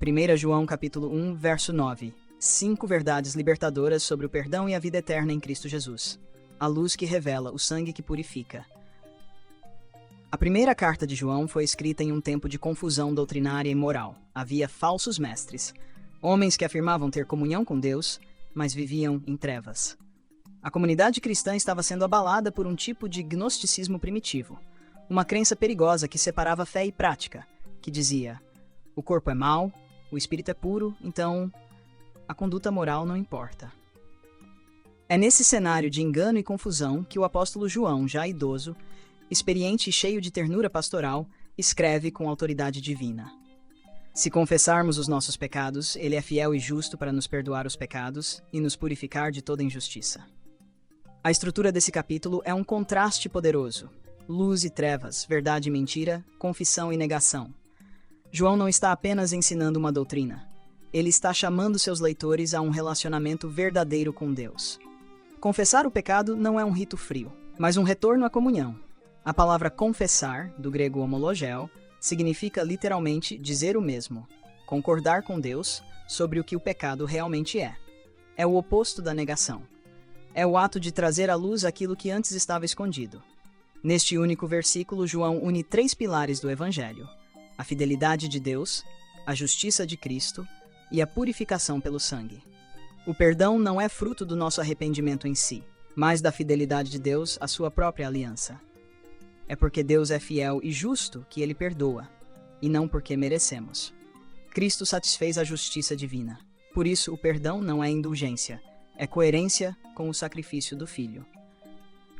1 João capítulo 1, verso 9. 5 verdades libertadoras sobre o perdão e a vida eterna em Cristo Jesus. A luz que revela, o sangue que purifica. A primeira carta de João foi escrita em um tempo de confusão doutrinária e moral. Havia falsos mestres, homens que afirmavam ter comunhão com Deus, mas viviam em trevas. A comunidade cristã estava sendo abalada por um tipo de gnosticismo primitivo, uma crença perigosa que separava fé e prática, que dizia: o corpo é mau, o espírito é puro, então a conduta moral não importa. É nesse cenário de engano e confusão que o apóstolo João, já idoso, experiente e cheio de ternura pastoral, escreve com autoridade divina. Se confessarmos os nossos pecados, ele é fiel e justo para nos perdoar os pecados e nos purificar de toda injustiça. A estrutura desse capítulo é um contraste poderoso: luz e trevas, verdade e mentira, confissão e negação. João não está apenas ensinando uma doutrina. Ele está chamando seus leitores a um relacionamento verdadeiro com Deus. Confessar o pecado não é um rito frio, mas um retorno à comunhão. A palavra confessar, do grego homologeo, significa literalmente dizer o mesmo, concordar com Deus sobre o que o pecado realmente é. É o oposto da negação. É o ato de trazer à luz aquilo que antes estava escondido. Neste único versículo, João une 3 pilares do Evangelho: a fidelidade de Deus, a justiça de Cristo e a purificação pelo sangue. O perdão não é fruto do nosso arrependimento em si, mas da fidelidade de Deus à sua própria aliança. É porque Deus é fiel e justo que ele perdoa, e não porque merecemos. Cristo satisfez a justiça divina. Por isso, o perdão não é indulgência, é coerência com o sacrifício do Filho.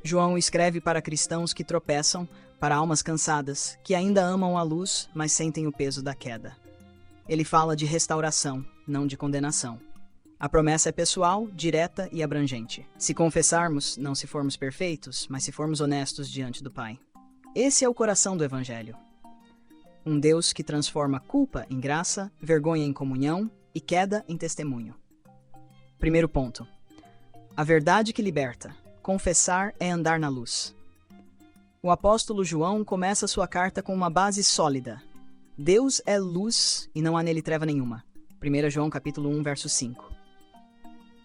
João escreve para cristãos que tropeçam, para almas cansadas, que ainda amam a luz, mas sentem o peso da queda. Ele fala de restauração, não de condenação. A promessa é pessoal, direta e abrangente. Se confessarmos, não se formos perfeitos, mas se formos honestos diante do Pai. Esse é o coração do Evangelho. Um Deus que transforma culpa em graça, vergonha em comunhão e queda em testemunho. Primeiro ponto. A verdade que liberta. Confessar é andar na luz. O apóstolo João começa sua carta com uma base sólida. Deus é luz e não há nele treva nenhuma. 1 João capítulo 1, verso 5.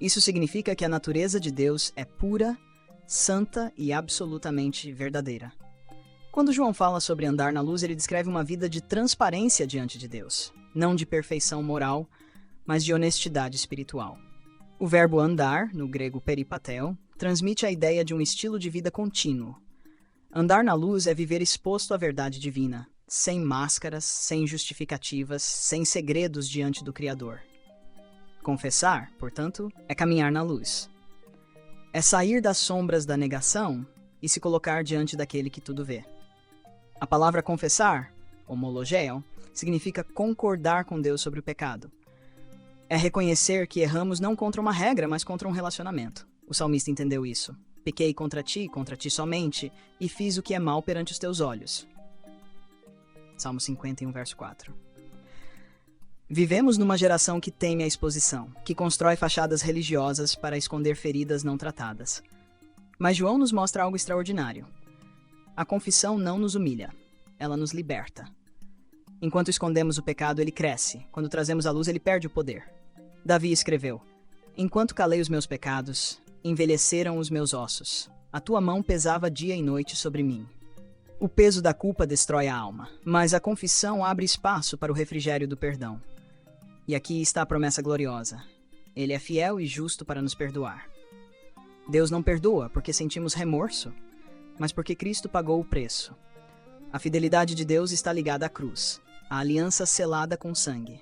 Isso significa que a natureza de Deus é pura, santa e absolutamente verdadeira. Quando João fala sobre andar na luz, ele descreve uma vida de transparência diante de Deus, não de perfeição moral, mas de honestidade espiritual. O verbo andar, no grego peripateo, transmite a ideia de um estilo de vida contínuo. Andar na luz é viver exposto à verdade divina, sem máscaras, sem justificativas, sem segredos diante do Criador. Confessar, portanto, é caminhar na luz. É sair das sombras da negação e se colocar diante daquele que tudo vê. A palavra confessar, homologeo, significa concordar com Deus sobre o pecado. É reconhecer que erramos não contra uma regra, mas contra um relacionamento. O salmista entendeu isso. Pequei contra ti somente, e fiz o que é mal perante os teus olhos. Salmo 51, verso 4. Vivemos numa geração que teme a exposição, que constrói fachadas religiosas para esconder feridas não tratadas. Mas João nos mostra algo extraordinário. A confissão não nos humilha, ela nos liberta. Enquanto escondemos o pecado, ele cresce. Quando trazemos à luz, ele perde o poder. Davi escreveu: enquanto calei os meus pecados, envelheceram os meus ossos. A tua mão pesava dia e noite sobre mim. O peso da culpa destrói a alma, mas a confissão abre espaço para o refrigério do perdão. E aqui está a promessa gloriosa. Ele é fiel e justo para nos perdoar. Deus não perdoa porque sentimos remorso, mas porque Cristo pagou o preço. A fidelidade de Deus está ligada à cruz, a aliança selada com sangue.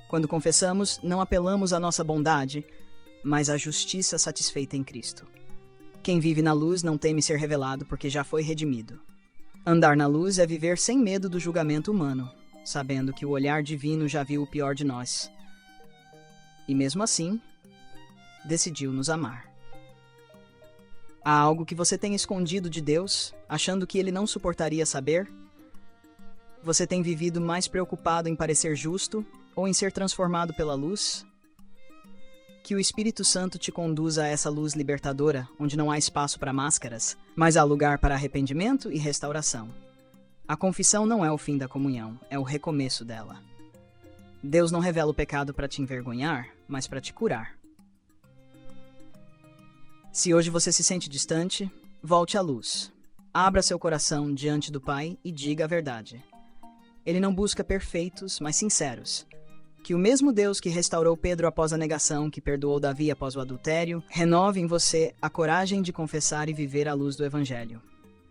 Quando confessamos, não apelamos à nossa bondade, mas à justiça satisfeita em Cristo. Quem vive na luz não teme ser revelado porque já foi redimido. Andar na luz é viver sem medo do julgamento humano, sabendo que o olhar divino já viu o pior de nós. E mesmo assim, decidiu nos amar. Há algo que você tem escondido de Deus, achando que ele não suportaria saber? Você tem vivido mais preocupado em parecer justo ou em ser transformado pela luz? Que o Espírito Santo te conduza a essa luz libertadora, onde não há espaço para máscaras, mas há lugar para arrependimento e restauração. A confissão não é o fim da comunhão, é o recomeço dela. Deus não revela o pecado para te envergonhar, mas para te curar. Se hoje você se sente distante, volte à luz. Abra seu coração diante do Pai e diga a verdade. Ele não busca perfeitos, mas sinceros. Que o mesmo Deus que restaurou Pedro após a negação, que perdoou Davi após o adultério, renove em você a coragem de confessar e viver à luz do Evangelho.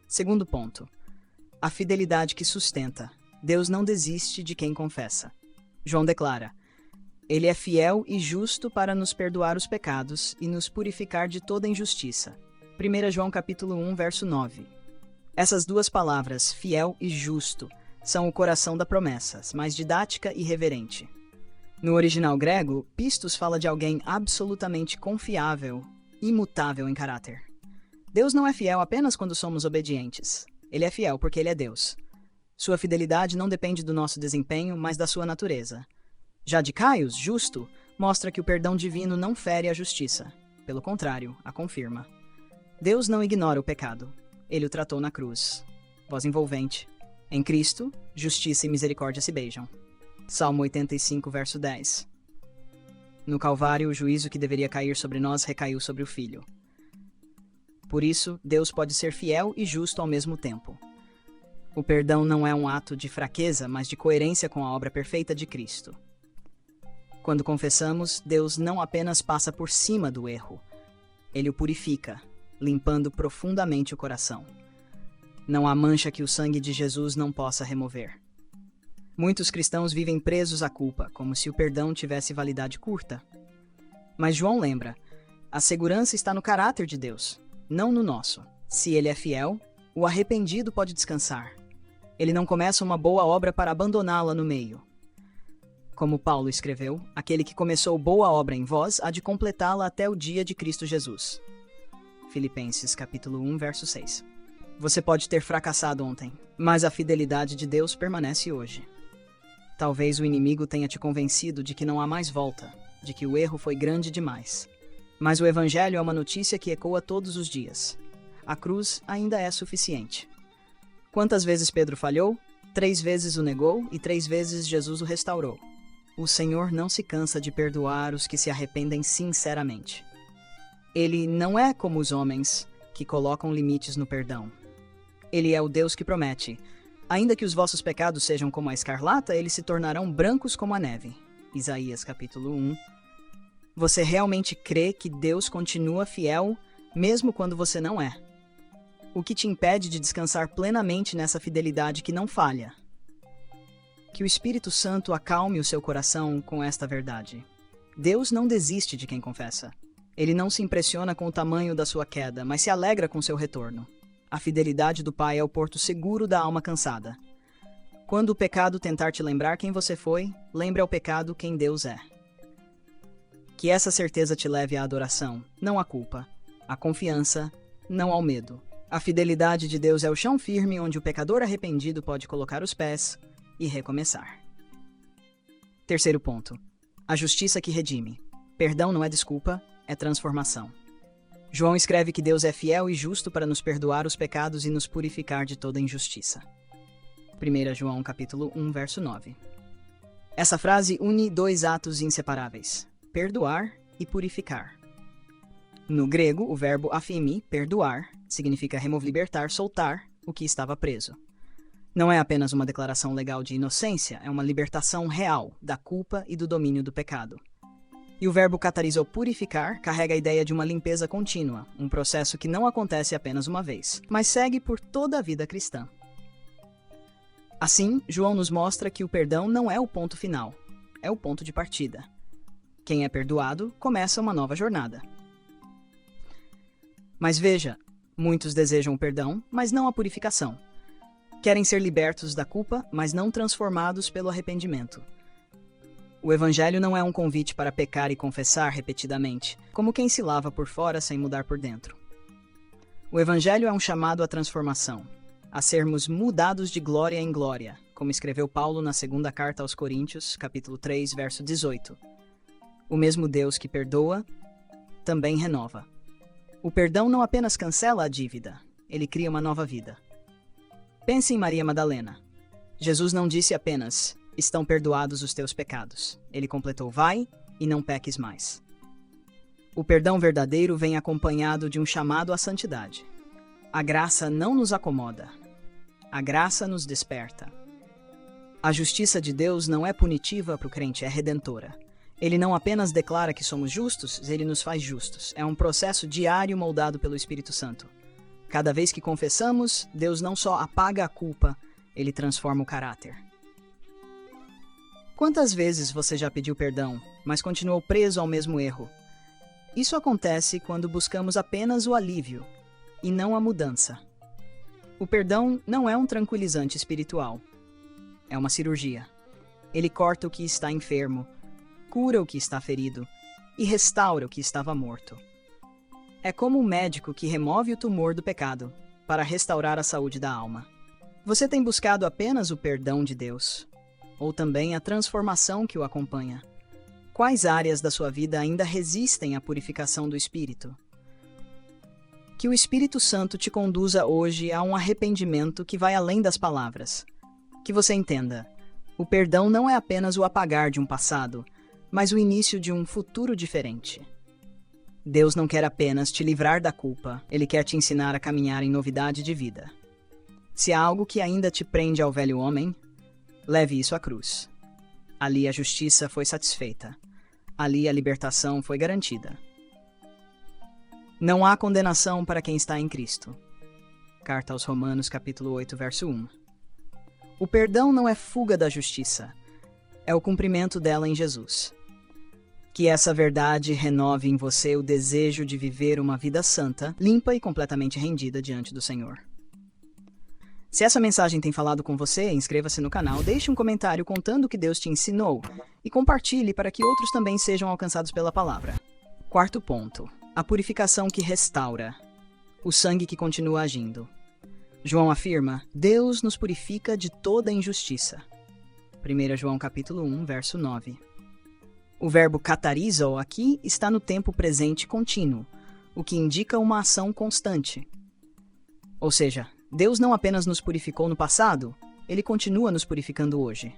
Segundo ponto. A fidelidade que sustenta. Deus não desiste de quem confessa. João declara: Ele é fiel e justo para nos perdoar os pecados e nos purificar de toda injustiça. 1 João capítulo 1, verso 9. Essas duas palavras, fiel e justo, são o coração da promessa, mais didática e reverente. No original grego, pistos fala de alguém absolutamente confiável, imutável em caráter. Deus não é fiel apenas quando somos obedientes. Ele é fiel porque ele é Deus. Sua fidelidade não depende do nosso desempenho, mas da sua natureza. Já de Caius, justo, mostra que o perdão divino não fere a justiça. Pelo contrário, a confirma. Deus não ignora o pecado. Ele o tratou na cruz. Voz envolvente. Em Cristo, justiça e misericórdia se beijam. Salmo 85, verso 10. No Calvário, o juízo que deveria cair sobre nós recaiu sobre o Filho. Por isso, Deus pode ser fiel e justo ao mesmo tempo. O perdão não é um ato de fraqueza, mas de coerência com a obra perfeita de Cristo. Quando confessamos, Deus não apenas passa por cima do erro, Ele o purifica, limpando profundamente o coração. Não há mancha que o sangue de Jesus não possa remover. Muitos cristãos vivem presos à culpa, como se o perdão tivesse validade curta. Mas João lembra, a segurança está no caráter de Deus, não no nosso. Se Ele é fiel, o arrependido pode descansar. Ele não começa uma boa obra para abandoná-la no meio. Como Paulo escreveu, aquele que começou boa obra em vós há de completá-la até o dia de Cristo Jesus. Filipenses capítulo 1, verso 6. Você pode ter fracassado ontem, mas a fidelidade de Deus permanece hoje. Talvez o inimigo tenha te convencido de que não há mais volta, de que o erro foi grande demais. Mas o Evangelho é uma notícia que ecoa todos os dias. A cruz ainda é suficiente. Quantas vezes Pedro falhou? 3 vezes o negou e 3 vezes Jesus o restaurou. O Senhor não se cansa de perdoar os que se arrependem sinceramente. Ele não é como os homens, que colocam limites no perdão. Ele é o Deus que promete: ainda que os vossos pecados sejam como a escarlata, eles se tornarão brancos como a neve. Isaías capítulo 1. Você realmente crê que Deus continua fiel, mesmo quando você não é? O que te impede de descansar plenamente nessa fidelidade que não falha? Que o Espírito Santo acalme o seu coração com esta verdade. Deus não desiste de quem confessa. Ele não se impressiona com o tamanho da sua queda, mas se alegra com seu retorno. A fidelidade do Pai é o porto seguro da alma cansada. Quando o pecado tentar te lembrar quem você foi, lembre ao pecado quem Deus é. Que essa certeza te leve à adoração, não à culpa, à confiança, não ao medo. A fidelidade de Deus é o chão firme onde o pecador arrependido pode colocar os pés e recomeçar. Terceiro ponto. A justiça que redime. Perdão não é desculpa, é transformação. João escreve que Deus é fiel e justo para nos perdoar os pecados e nos purificar de toda injustiça. 1 João capítulo 1, verso 9. Essa frase une 2 atos inseparáveis: perdoar e purificar. No grego, o verbo afimi, perdoar, significa remover, libertar, soltar o que estava preso. Não é apenas uma declaração legal de inocência, é uma libertação real da culpa e do domínio do pecado. E o verbo catarizou purificar carrega a ideia de uma limpeza contínua, um processo que não acontece apenas uma vez, mas segue por toda a vida cristã. Assim, João nos mostra que o perdão não é o ponto final, é o ponto de partida. Quem é perdoado começa uma nova jornada. Mas veja, muitos desejam o perdão, mas não a purificação. Querem ser libertos da culpa, mas não transformados pelo arrependimento. O Evangelho não é um convite para pecar e confessar repetidamente, como quem se lava por fora sem mudar por dentro. O Evangelho é um chamado à transformação, a sermos mudados de glória em glória, como escreveu Paulo na segunda carta aos Coríntios, capítulo 3, verso 18. O mesmo Deus que perdoa, também renova. O perdão não apenas cancela a dívida, ele cria uma nova vida. Pense em Maria Madalena. Jesus não disse apenas: estão perdoados os teus pecados. Ele completou: vai e não peques mais. O perdão verdadeiro vem acompanhado de um chamado à santidade. A graça não nos acomoda. A graça nos desperta. A justiça de Deus não é punitiva para o crente, é redentora. Ele não apenas declara que somos justos, ele nos faz justos. É um processo diário moldado pelo Espírito Santo. Cada vez que confessamos, Deus não só apaga a culpa, ele transforma o caráter. Quantas vezes você já pediu perdão, mas continuou preso ao mesmo erro? Isso acontece quando buscamos apenas o alívio, e não a mudança. O perdão não é um tranquilizante espiritual. É uma cirurgia. Ele corta o que está enfermo, cura o que está ferido e restaura o que estava morto. É como um médico que remove o tumor do pecado para restaurar a saúde da alma. Você tem buscado apenas o perdão de Deus, ou também a transformação que o acompanha? Quais áreas da sua vida ainda resistem à purificação do Espírito? Que o Espírito Santo te conduza hoje a um arrependimento que vai além das palavras. Que você entenda, o perdão não é apenas o apagar de um passado, mas o início de um futuro diferente. Deus não quer apenas te livrar da culpa, Ele quer te ensinar a caminhar em novidade de vida. Se há algo que ainda te prende ao velho homem, leve isso à cruz. Ali a justiça foi satisfeita. Ali a libertação foi garantida. Não há condenação para quem está em Cristo. Carta aos Romanos, capítulo 8, verso 1. O perdão não é fuga da justiça, é o cumprimento dela em Jesus. Que essa verdade renove em você o desejo de viver uma vida santa, limpa e completamente rendida diante do Senhor. Se essa mensagem tem falado com você, inscreva-se no canal, deixe um comentário contando o que Deus te ensinou e compartilhe para que outros também sejam alcançados pela palavra. Quarto ponto: a purificação que restaura, o sangue que continua agindo. João afirma: Deus nos purifica de toda injustiça. 1 João capítulo 1, verso 9. O verbo katarizo aqui está no tempo presente contínuo, o que indica uma ação constante. Ou seja, Deus não apenas nos purificou no passado, Ele continua nos purificando hoje.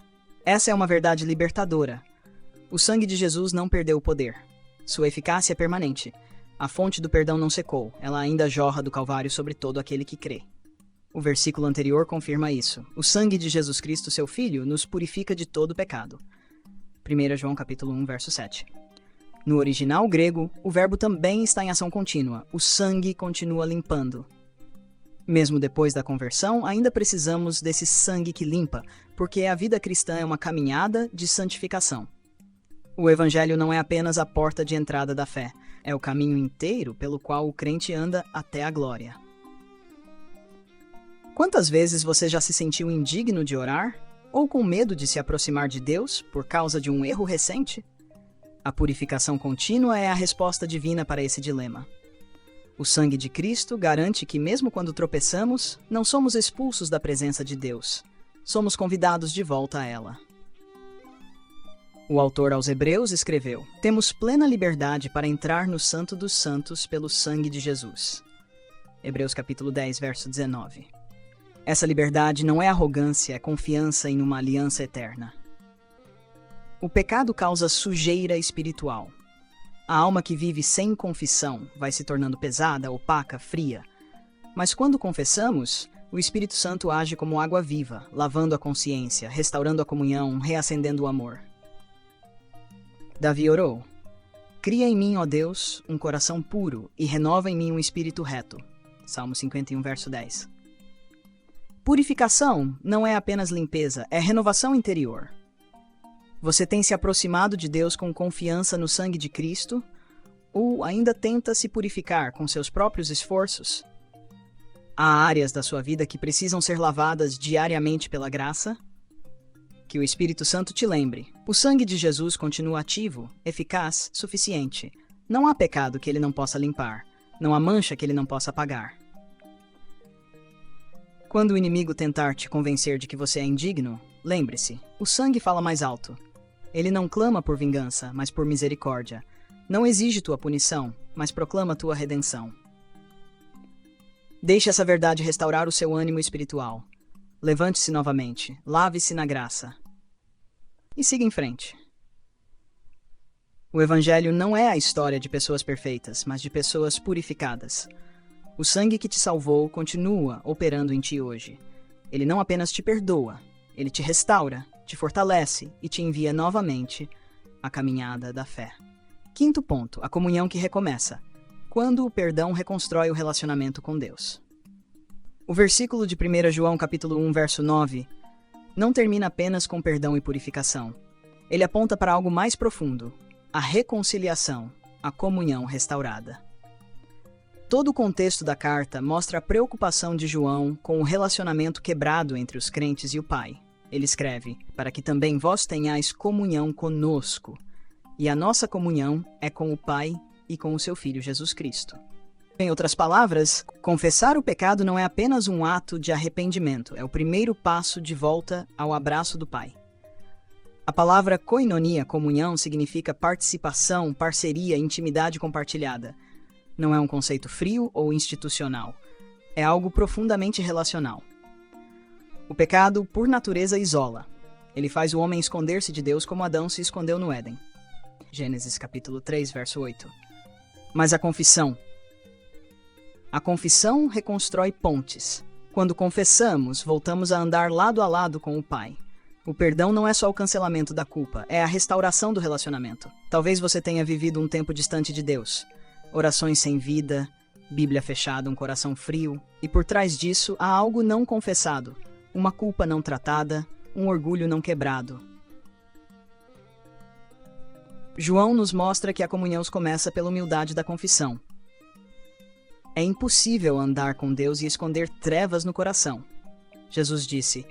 Essa é uma verdade libertadora. O sangue de Jesus não perdeu o poder. Sua eficácia é permanente. A fonte do perdão não secou, ela ainda jorra do Calvário sobre todo aquele que crê. O versículo anterior confirma isso. O sangue de Jesus Cristo, seu Filho, nos purifica de todo pecado. 1 João capítulo 1, verso 7. No original grego, o verbo também está em ação contínua. O sangue continua limpando. Mesmo depois da conversão, ainda precisamos desse sangue que limpa, porque a vida cristã é uma caminhada de santificação. O Evangelho não é apenas a porta de entrada da fé, é o caminho inteiro pelo qual o crente anda até a glória. Quantas vezes você já se sentiu indigno de orar? Ou com medo de se aproximar de Deus por causa de um erro recente? A purificação contínua é a resposta divina para esse dilema. O sangue de Cristo garante que, mesmo quando tropeçamos, não somos expulsos da presença de Deus. Somos convidados de volta a ela. O autor aos Hebreus escreveu: temos plena liberdade para entrar no Santo dos Santos pelo sangue de Jesus. Hebreus capítulo 10, verso 19. Essa liberdade não é arrogância, é confiança em uma aliança eterna. O pecado causa sujeira espiritual. A alma que vive sem confissão vai se tornando pesada, opaca, fria. Mas quando confessamos, o Espírito Santo age como água viva, lavando a consciência, restaurando a comunhão, reacendendo o amor. Davi orou: cria em mim, ó Deus, um coração puro e renova em mim um espírito reto. Salmo 51, verso 10. Purificação não é apenas limpeza, é renovação interior. Você tem se aproximado de Deus com confiança no sangue de Cristo? Ou ainda tenta se purificar com seus próprios esforços? Há áreas da sua vida que precisam ser lavadas diariamente pela graça? Que o Espírito Santo te lembre: o sangue de Jesus continua ativo, eficaz, suficiente. Não há pecado que ele não possa limpar. Não há mancha que ele não possa apagar. Quando o inimigo tentar te convencer de que você é indigno, lembre-se: o sangue fala mais alto. Ele não clama por vingança, mas por misericórdia. Não exige tua punição, mas proclama tua redenção. Deixe essa verdade restaurar o seu ânimo espiritual. Levante-se novamente, lave-se na graça. e siga em frente. O Evangelho não é a história de pessoas perfeitas, mas de pessoas purificadas. O sangue que te salvou continua operando em ti hoje. Ele não apenas te perdoa, ele te restaura, te fortalece e te envia novamente à caminhada da fé. Quinto ponto, a comunhão que recomeça. Quando o perdão reconstrói o relacionamento com Deus. O versículo de 1 João capítulo 1, verso 9, não termina apenas com perdão e purificação. Ele aponta para algo mais profundo, a reconciliação, a comunhão restaurada. Todo o contexto da carta mostra a preocupação de João com o relacionamento quebrado entre os crentes e o Pai. Ele escreve, para que também vós tenhais comunhão conosco. E a nossa comunhão é com o Pai e com o seu Filho Jesus Cristo. Em outras palavras, confessar o pecado não é apenas um ato de arrependimento, é o primeiro passo de volta ao abraço do Pai. A palavra koinonia, comunhão, significa participação, parceria, intimidade compartilhada. Não é um conceito frio ou institucional. É algo profundamente relacional. O pecado, por natureza, isola. Ele faz o homem esconder-se de Deus como Adão se escondeu no Éden. Gênesis capítulo 3, verso 8. Mas a confissão reconstrói pontes. Quando confessamos, voltamos a andar lado a lado com o Pai. O perdão não é só o cancelamento da culpa, é a restauração do relacionamento. Talvez você tenha vivido um tempo distante de Deus. Orações sem vida, Bíblia fechada, um coração frio. E por trás disso há algo não confessado, uma culpa não tratada, um orgulho não quebrado. João nos mostra que a comunhão começa pela humildade da confissão. É impossível andar com Deus e esconder trevas no coração. Jesus disse,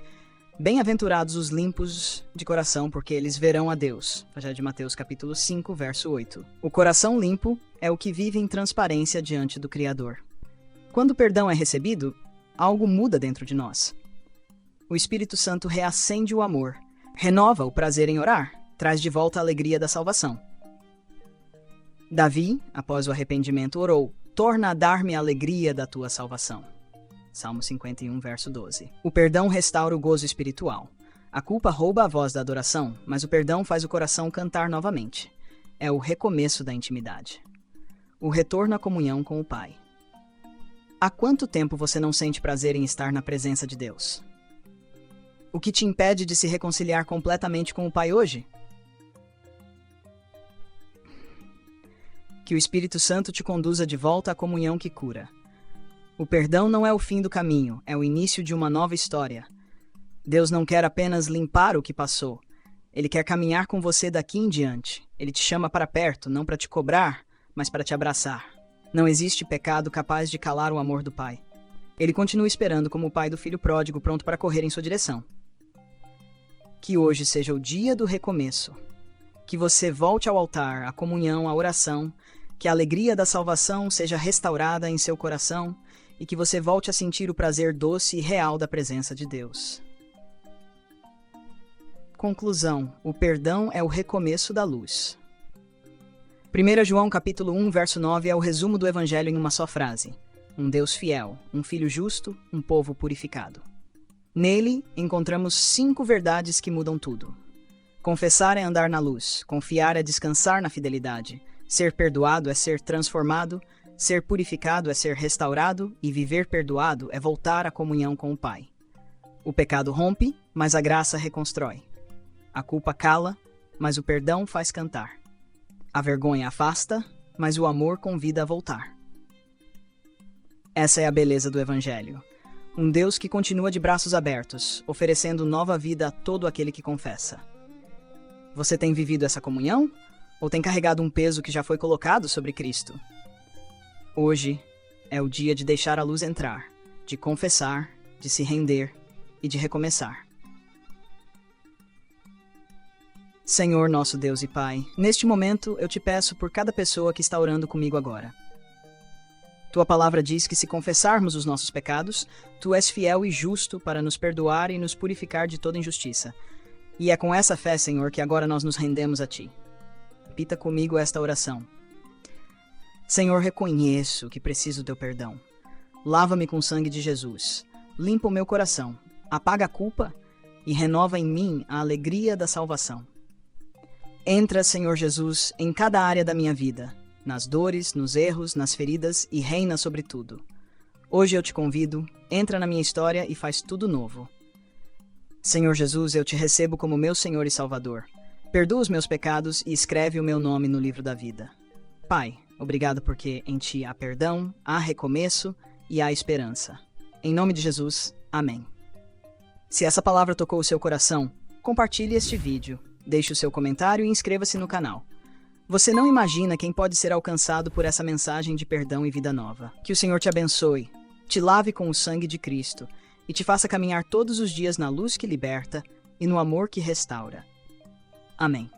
bem-aventurados os limpos de coração, porque eles verão a Deus. Evangelho de Mateus capítulo 5, verso 8. O coração limpo é o que vive em transparência diante do Criador. Quando o perdão é recebido, algo muda dentro de nós. O Espírito Santo reacende o amor, renova o prazer em orar, traz de volta a alegria da salvação. Davi, após o arrependimento, orou, torna a dar-me a alegria da tua salvação. Salmo 51, verso 12. O perdão restaura o gozo espiritual. A culpa rouba a voz da adoração, mas o perdão faz o coração cantar novamente. É o recomeço da intimidade. O retorno à comunhão com o Pai. Há quanto tempo você não sente prazer em estar na presença de Deus? O que te impede de se reconciliar completamente com o Pai hoje? Que o Espírito Santo te conduza de volta à comunhão que cura. O perdão não é o fim do caminho, é o início de uma nova história. Deus não quer apenas limpar o que passou. Ele quer caminhar com você daqui em diante. Ele te chama para perto, não para te cobrar, mas para te abraçar. Não existe pecado capaz de calar o amor do Pai. Ele continua esperando como o pai do filho pródigo, pronto para correr em sua direção. Que hoje seja o dia do recomeço. Que você volte ao altar, à comunhão, à oração, que a alegria da salvação seja restaurada em seu coração e que você volte a sentir o prazer doce e real da presença de Deus. Conclusão: o perdão é o recomeço da luz. 1 João capítulo 1, verso 9 é o resumo do Evangelho em uma só frase. Um Deus fiel, um Filho justo, um povo purificado. Nele, encontramos 5 verdades que mudam tudo. Confessar é andar na luz, confiar é descansar na fidelidade, ser perdoado é ser transformado, ser purificado é ser restaurado e viver perdoado é voltar à comunhão com o Pai. O pecado rompe, mas a graça reconstrói. A culpa cala, mas o perdão faz cantar. A vergonha afasta, mas o amor convida a voltar. Essa é a beleza do Evangelho. Um Deus que continua de braços abertos, oferecendo nova vida a todo aquele que confessa. Você tem vivido essa comunhão? Ou tem carregado um peso que já foi colocado sobre Cristo? Hoje é o dia de deixar a luz entrar, de confessar, de se render e de recomeçar. Senhor nosso Deus e Pai, neste momento eu te peço por cada pessoa que está orando comigo agora. Tua palavra diz que se confessarmos os nossos pecados, Tu és fiel e justo para nos perdoar e nos purificar de toda injustiça. E é com essa fé, Senhor, que agora nós nos rendemos a Ti. Repita comigo esta oração. Senhor, reconheço que preciso do Teu perdão. Lava-me com o sangue de Jesus. Limpa o meu coração. Apaga a culpa e renova em mim a alegria da salvação. Entra, Senhor Jesus, em cada área da minha vida, nas dores, nos erros, nas feridas e reina sobre tudo. Hoje eu te convido, entra na minha história e faz tudo novo. Senhor Jesus, eu te recebo como meu Senhor e Salvador. Perdoa os meus pecados e escreve o meu nome no livro da vida. Pai, obrigado porque em Ti há perdão, há recomeço e há esperança. Em nome de Jesus, amém. Se essa palavra tocou o seu coração, compartilhe este vídeo, deixe o seu comentário e inscreva-se no canal. Você não imagina quem pode ser alcançado por essa mensagem de perdão e vida nova. Que o Senhor te abençoe, te lave com o sangue de Cristo e te faça caminhar todos os dias na luz que liberta e no amor que restaura. Amém.